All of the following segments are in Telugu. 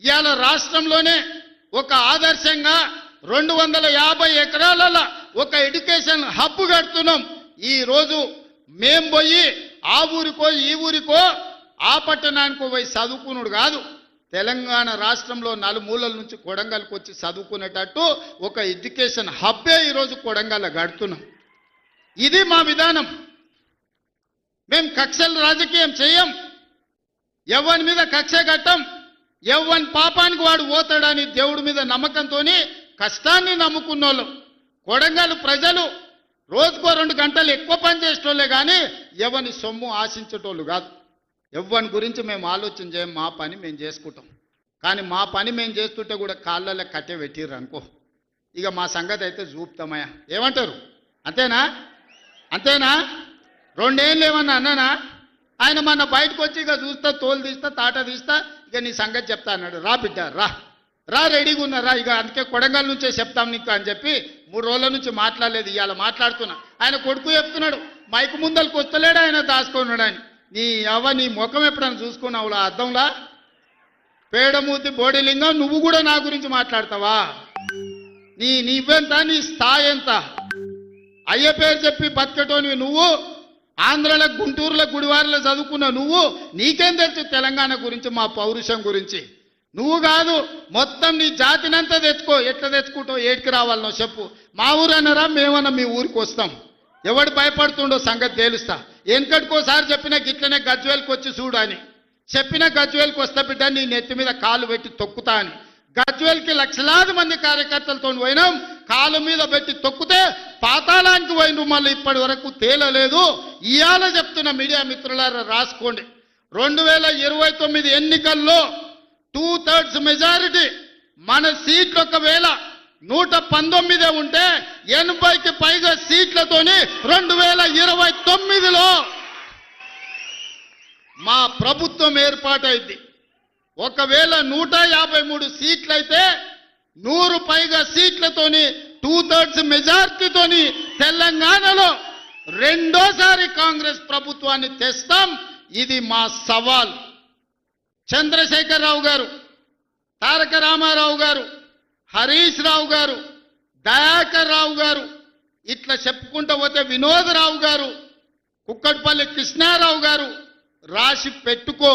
ఇవాళ రాష్ట్రంలోనే ఒక ఆదర్శంగా 250 ఎకరాల ఒక ఎడ్యుకేషన్ హబ్ కడుతున్నాం. ఈ రోజు మేం పోయి ఆ ఊరికో ఈ ఊరికో ఆ పట్టణానికో పోయి చదువుకునుడు కాదు, తెలంగాణ రాష్ట్రంలో నలుమూలల నుంచి కొడంగల్కి వచ్చి చదువుకునేటట్టు ఒక ఎడ్యుకేషన్ హబ్బే ఈరోజు కొడంగల్ కడుతున్నాం. ఇది మా విధానం. మేం కక్షల రాజకీయం చేయం, ఎవరి మీద కక్ష కట్టం, ఎవరి పాపానికి వాడు పోతాడని దేవుడి మీద నమ్మకంతో కష్టాన్ని నమ్ముకున్నోళ్ళు. కొడంగల్ ప్రజలు రోజుకో 2 గంటలు ఎక్కువ పని చేసేటోళ్ళే కానీ ఎవరిని సొమ్ము ఆశించేటోళ్ళు కాదు. ఎవరి గురించి మేము ఆలోచన చేయం, మా పని మేము చేసుకుంటాం. కానీ మా పని మేము చేస్తుంటే కూడా కాళ్ళలో కట్టె పెట్టిర్రు అనుకో, ఇక మా సంగతి అయితే చూపుతామయ్యా. ఏమంటారు? అంతేనా? అంతేనా? 2 ఏళ్ళు ఏమన్నా అన్నానా? ఆయన మన బయటకు వచ్చి ఇక చూస్తా, తోలు తీస్తా, తాట తీస్తా, ఇక నీ సంగతి చెప్తా అన్నాడు. రా బిడ్డ రా రా, రెడీగా ఉన్నారా, ఇక అందుకే కొడంగల్ నుంచే చెప్తాం నీకు అని చెప్పి 3 రోజుల నుంచి మాట్లాడలేదు. ఇవాళ మాట్లాడుతున్నా. ఆయన కొడుకు చెప్తున్నాడు, మైకు ముందలకు వస్తలేడు ఆయన, దాచుకున్నాడు అని. నీ ముఖం ఎప్పుడైనా చూసుకున్నావులా అద్దంలా? పేడమూతి బోడిలింగం, నువ్వు కూడా నా గురించి మాట్లాడతావా? నీవెంత, నీ స్థాయి ఎంత? అయ్య పేరు చెప్పి బతికటోనివి నువ్వు, ఆంధ్రలో గుంటూరులో గుడివారిలో చదువుకున్న నువ్వు, నీకేం తెలుసు తెలంగాణ గురించి, మా పౌరుషం గురించి? నువ్వు కాదు, మొత్తం నీ జాతినంతా తెచ్చుకో. ఎట్లా తెచ్చుకుంటావు? ఏడికి రావాలనో చెప్పు. మా ఊరన్నారా, మేమన్నా మీ ఊరికి వస్తాం. ఎవడు భయపడుతుండో సంగతి తేలుస్తా. వెనకటికోసారి చెప్పిన గిట్లనే గజ్వేల్కి వచ్చి చూడు అని చెప్పిన, గజ్వేల్కి వస్తా బిడ్డ, నీ నెత్తి మీద కాలు పెట్టి తొక్కుతా అని. గజ్వేల్కి లక్షలాది మంది కార్యకర్తలతో పోయినాం, కాలు మీద పెట్టి తొక్కితే పాతాళానికి పోయిన మళ్ళీ ఇప్పటి వరకు తేలలేదు. ఇవాళ చెప్తున్న మీడియా మిత్రులారా రాసుకోండి, 2029 ఎన్నికల్లో 2/3 మెజారిటీ మన సీట్లు ఒకవేళ 119 ఉంటే 80కి పైగా సీట్లతోని 2029లో మా ప్రభుత్వం ఏర్పాటైంది. ఒకవేళ 153 సీట్లయితే 100 పైగా సీట్లతోని 2/3 మెజార్టీతోని తెలంగాణలో రెండోసారి కాంగ్రెస్ ప్రభుత్వాన్ని తెస్తాం. ఇది మా సవాల్. చంద్రశేఖరరావు గారు, తారక రామారావు గారు, హరీష్ రావు గారు, దయాకర్ రావు గారు, ఇట్లా చెప్పుకుంటూ పోతే వినోదరావు గారు, కుక్కట్పల్లి కృష్ణారావు గారు, రాసి పెట్టుకో.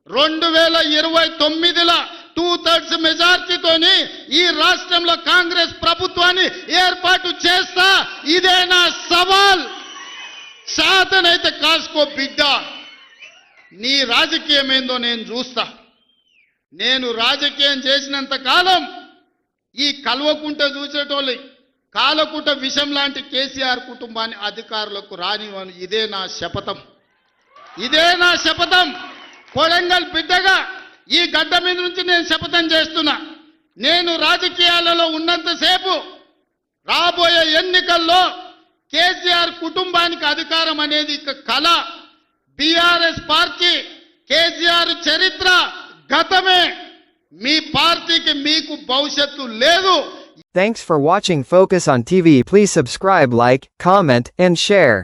2029లో 2/3 మెజార్టీతోని ఈ రాష్ట్రంలో కాంగ్రెస్ ప్రభుత్వాన్ని ఏర్పాటు చేస్తా. ఇదే నా సవాల్. శాతనైతే కాసుకో బిడ్డ. నీ రాజకీయం ఏందో నేను చూస్తా. నేను రాజకీయం చేసినంత కాలం ఈ కల్వకుంట చూసేటోళ్ళు కాలకుంట విషం లాంటి కేసీఆర్ కుటుంబాన్ని అధికారులకు రానివ్వను. ఇదే నా శపథం. ఇదే నా శపథం. కొడంగల్ బిడ్డగా ఈ గడ్డ మీద నుంచి నేను శపథం చేస్తున్నా. నేను రాజకీయాలలో ఉన్నంతసేపు రాబోయే ఎన్నికల్లో కేసీఆర్ కుటుంబానికి అధికారం అనేది కళ. బీఆర్ఎస్ పార్టీ, కేసీఆర్ చరిత్ర గతమే. మీ పార్టీకి మీకు భవిష్యత్తు లేదు. Thanks for watching Focus on TV. Please subscribe, like, comment, and share.